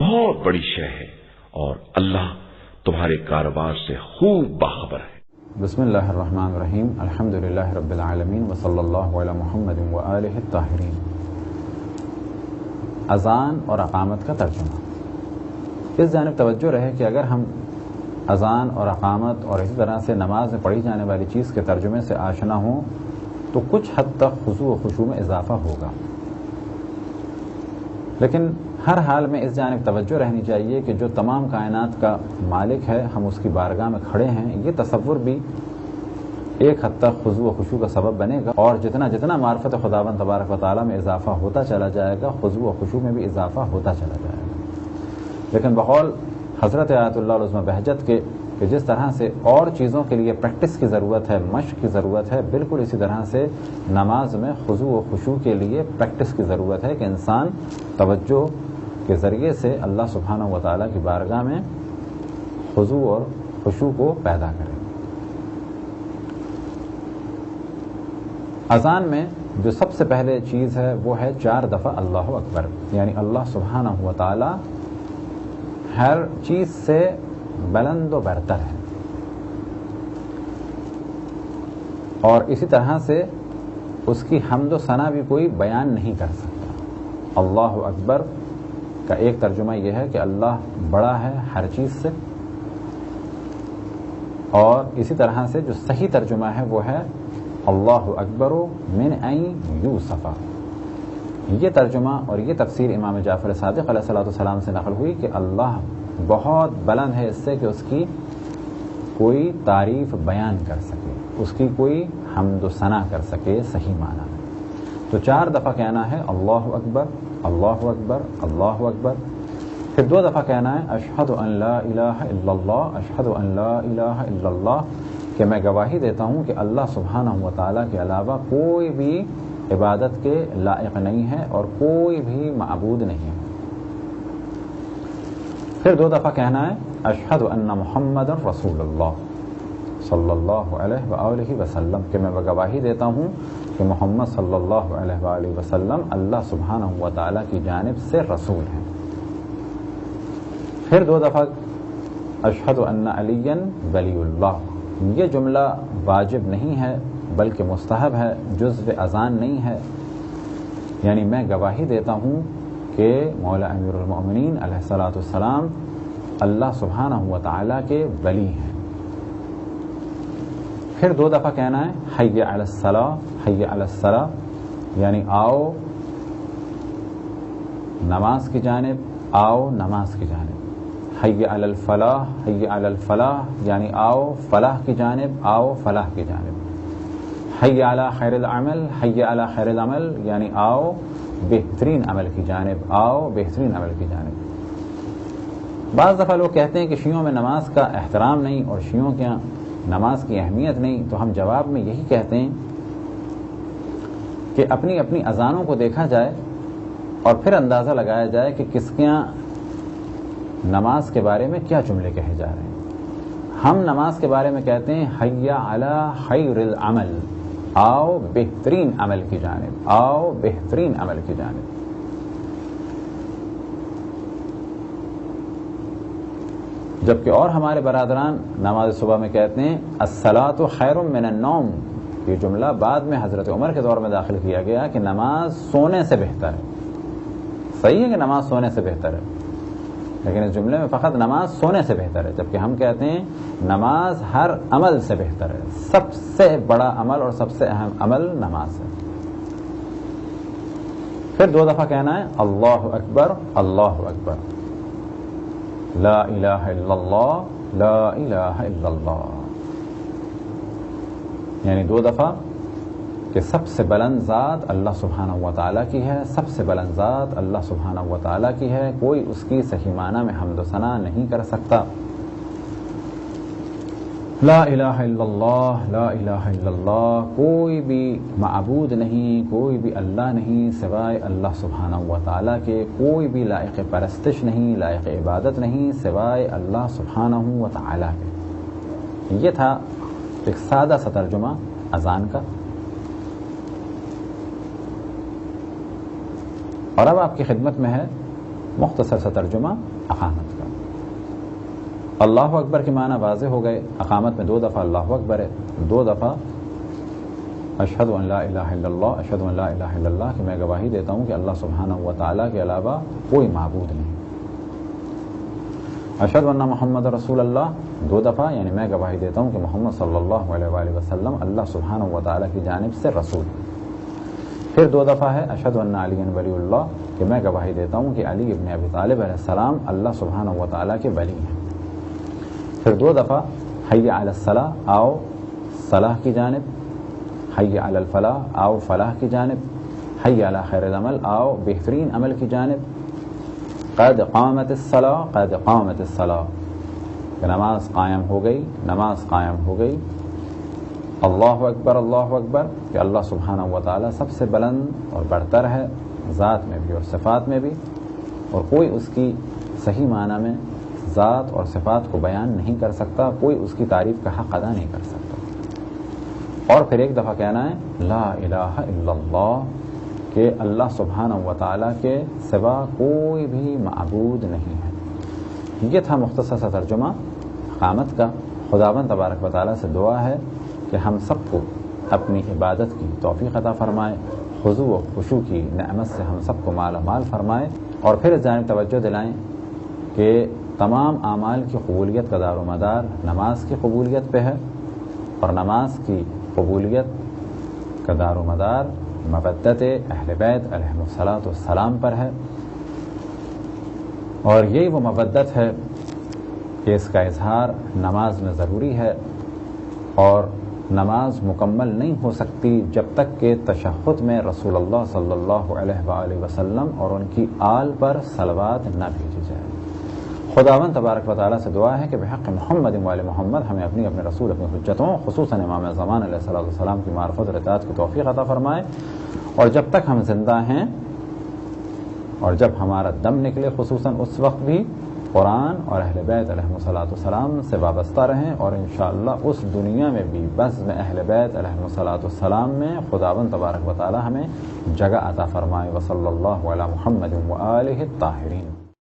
بہت بڑی شے ہے اور اللہ تمہارے کاروبار سے خوب باخبر ہے۔ بسم اللہ الرحمن الرحیم، الحمدللہ رب العالمین وصلی اللہ علی محمد وآلہ الطاہرین۔ اذان اور اقامت کا ترجمہ۔ اس جانب توجہ رہے کہ اگر ہم اذان اور اقامت اور اسی طرح سے نماز میں پڑھی جانے والی چیز کے ترجمے سے آشنا ہوں تو کچھ حد تک خضوع و خشوع میں اضافہ ہوگا، لیکن ہر حال میں اس جانب توجہ رہنی چاہیے کہ جو تمام کائنات کا مالک ہے، ہم اس کی بارگاہ میں کھڑے ہیں، یہ تصور بھی ایک حد تک خضوع و خشوع کا سبب بنے گا، اور جتنا جتنا معرفت خداوند تبارک و تعالیٰ میں اضافہ ہوتا چلا جائے گا، خضوع و خشوع میں بھی اضافہ ہوتا چلا جائے گا۔ لیکن بقول حضرت آیت اللہ العظمہ بہجت کے کہ جس طرح سے اور چیزوں کے لیے پریکٹس کی ضرورت ہے، مشق کی ضرورت ہے، بالکل اسی طرح سے نماز میں خضوع و خشوع کے لیے پریکٹس کی ضرورت ہے کہ انسان توجہ کے ذریعے سے اللہ سبحانہ و تعالیٰ کی بارگاہ میں خضوع اور خشوع کو پیدا کرے۔ اذان میں جو سب سے پہلے چیز ہے وہ ہے 4 دفعہ اللہ اکبر، یعنی اللہ سبحانہ و تعالیٰ ہر چیز سے بلند و برتر ہے، اور اسی طرح سے اس کی حمد و ثنا بھی کوئی بیان نہیں کر سکتا۔ اللہ اکبر کا ایک ترجمہ یہ ہے کہ اللہ بڑا ہے ہر چیز سے، اور اسی طرح سے جو صحیح ترجمہ ہے وہ ہے اللہ اکبر من ان یوسف۔ یہ ترجمہ اور یہ تفسیر امام جعفر صادق علیہ السلام سے نقل ہوئی کہ اللہ بہت بلند ہے اس سے کہ اس کی کوئی تعریف بیان کر سکے، اس کی کوئی حمد و ثنا کر سکے صحیح معنی میں۔ تو 4 دفعہ کہنا ہے اللہ اکبر، اللہ اکبر، اللہ اکبر، پھر 2 دفعہ کہنا ہے اشہد ان لا الہ الا اللہ، اشہد ان لا الہ الا اللہ، کہ میں گواہی دیتا ہوں کہ اللہ سبحانہ و تعالیٰ کے علاوہ کوئی بھی عبادت کے لائق نہیں ہے اور کوئی بھی معبود نہیں ہے۔ پھر 2 دفعہ کہنا ہے اشہد ان محمد رسول اللہ صلی اللہ علیہ وآلہ وسلم، کہ میں گواہی دیتا ہوں کہ محمد صلی اللہ علیہ وآلہ وسلم اللہ سبحانہ و تعالیٰ کی جانب سے رسول ہیں۔ پھر 2 دفعہ اشہد ان علی ولی اللہ۔ یہ جملہ واجب نہیں ہے بلکہ مستحب ہے، جزو اذان نہیں ہے، یعنی میں گواہی دیتا ہوں کہ مولا امیر المؤمنین علیہ الصلوۃ والسلام اللہ سبحانہ و تعالیٰ کے ولی ہیں۔ پھر 2 دفعہ کہنا ہے حی علی الصلاۃ، حی علی الصلاۃ، یعنی آؤ نماز کی جانب، آؤ نماز کی جانب۔ حی علی الفلاح، حی علی الفلاح، یعنی آؤ فلاح کی جانب، آؤ فلاح کی جانب۔ حی علی خیر العمل، حی علی خیر العمل، یعنی آؤ بہترین عمل کی جانب، آؤ بہترین عمل کی جانب۔ بعض دفعہ لوگ کہتے ہیں کہ شیعوں میں نماز کا احترام نہیں اور شیعوں کے نماز کی اہمیت نہیں، تو ہم جواب میں یہی کہتے ہیں کہ اپنی اپنی اذانوں کو دیکھا جائے اور پھر اندازہ لگایا جائے کہ کس کے یہاں نماز کے بارے میں کیا جملے کہے جا رہے ہیں۔ ہم نماز کے بارے میں کہتے ہیں حی علی خیر العمل، آؤ بہترین عمل کی جانب، آؤ بہترین عمل کی جانب۔ جبکہ اور ہمارے برادران نماز صبح میں کہتے ہیں الصلاۃ خیر من النوم۔ یہ جملہ بعد میں حضرت عمر کے دور میں داخل کیا گیا کہ نماز سونے سے بہتر ہے۔ صحیح ہے کہ نماز سونے سے بہتر ہے، لیکن اس جملے میں فقط نماز سونے سے بہتر ہے، جبکہ ہم کہتے ہیں نماز ہر عمل سے بہتر ہے، سب سے بڑا عمل اور سب سے اہم عمل نماز ہے۔ پھر 2 دفعہ کہنا ہے اللہ اکبر، اللہ اکبر، لا الہ الا اللہ، لا الہ الا اللہ، یعنی 2 دفعہ کہ سب سے بلند ذات اللہ سبحانہ و تعالیٰ کی ہے، سب سے بلند ذات اللہ سبحانہ و تعالیٰ کی ہے، کوئی اس کی صحیح معنی میں حمد و ثنا نہیں کر سکتا۔ لا الہ الا اللہ، لا الہ الا اللہ، کوئی بھی معبود نہیں، کوئی بھی اللہ نہیں سوائے اللہ سبحانہ و تعالیٰ کے، کوئی بھی لائق پرستش نہیں، لائق عبادت نہیں سوائے اللہ سبحانہ و تعالیٰ کے۔ یہ تھا ایک سادہ سا ترجمہ اذان کا، اور اب آپ کی خدمت میں ہے مختصر سا ترجمہ اقامت کا۔ اللہ اکبر کے معنی واضح ہو گئے۔ اقامت میں 2 دفعہ اللہ اکبر ہے، 2 دفعہ اشہد ان لا الہ الا اللہ، اشہد ان لا الہ الا اللہ کہ میں گواہی دیتا ہوں کہ اللہ سبحانہ و تعالیٰ کے علاوہ کوئی معبود نہیں۔ اشہد ان محمد رسول اللہ 2 دفعہ، یعنی میں گواہی دیتا ہوں کہ محمد صلی اللہ علیہ وآلہ وسلم اللہ سبحانہ و تعالیٰ کی جانب سے رسول۔ پھر 2 دفعہ ہے اشہد ان علی ولی اللہ کہ میں گواہی دیتا ہوں کہ علی ابن ابی طالب علیہ السلام اللہ سبحانہ و تعالیٰ کے ولی ہیں۔ پھر 2 دفعہ حی علی الصلاۃ، آؤ صلاح کی جانب، حی علی الفلاح، آؤ فلاح کی جانب، حی علی خیر العمل، آؤ بہترین عمل کی جانب، قد قامت الصلاۃ، قد قامت الصلاۃ کہ نماز قائم ہو گئی، نماز قائم ہو گئی، اللہ اکبر کہ اللہ سبحانہ و تعالیٰ سب سے بلند اور برتر ہے، ذات میں بھی اور صفات میں بھی، اور کوئی اس کی صحیح معنی میں ذات اور صفات کو بیان نہیں کر سکتا، کوئی اس کی تعریف کا حق ادا نہیں کر سکتا۔ اور پھر 1 دفعہ کہنا ہے لا الہ الا اللہ کہ اللہ سبحانہ و تعالیٰ کے سوا کوئی بھی معبود نہیں ہے۔ یہ تھا مختصر سا ترجمہ اقامت کا۔ خداوند تبارک و تعالیٰ سے دعا ہے کہ ہم سب کو اپنی عبادت کی توفیق عطا فرمائے، خضوع و خشوع کی نعمت سے ہم سب کو مالا مال فرمائے، اور پھر اس جانب توجہ دلائیں کہ تمام اعمال کی قبولیت کا دار و مدار نماز کی قبولیت پہ ہے، اور نماز کی قبولیت کا دار و مدار مودت اہل بیت علیہم الصلاۃ والسلام پر ہے، اور یہی وہ مودت ہے کہ اس کا اظہار نماز میں ضروری ہے، اور نماز مکمل نہیں ہو سکتی جب تک کہ تشہد میں رسول اللہ صلی اللہ علیہ وآلہ وسلم اور ان کی آل پر صلوات نہ بھیجی جائے۔ خداوند تبارک و تعالیٰ سے دعا ہے کہ بحق محمد وآل محمد ہمیں اپنی رسول اپنی حجتوں خصوصاً امام زمان علیہ الصلوۃ والسلام کی معرفت اور اطاعت کی توفیق عطا فرمائے، اور جب تک ہم زندہ ہیں اور جب ہمارا دم نکلے خصوصاً اس وقت بھی قرآن اور اہل بیت علیہم الصلوۃ والسلام سے وابستہ رہیں، اور انشاءاللہ اس دنیا میں بھی بزم اہل بیت علیہم الصلوۃ والسلام میں خداوند تبارک و تعالیٰ ہمیں جگہ عطا فرمائے۔ وصلی اللہ علی محمد وآلہ الطاہرین۔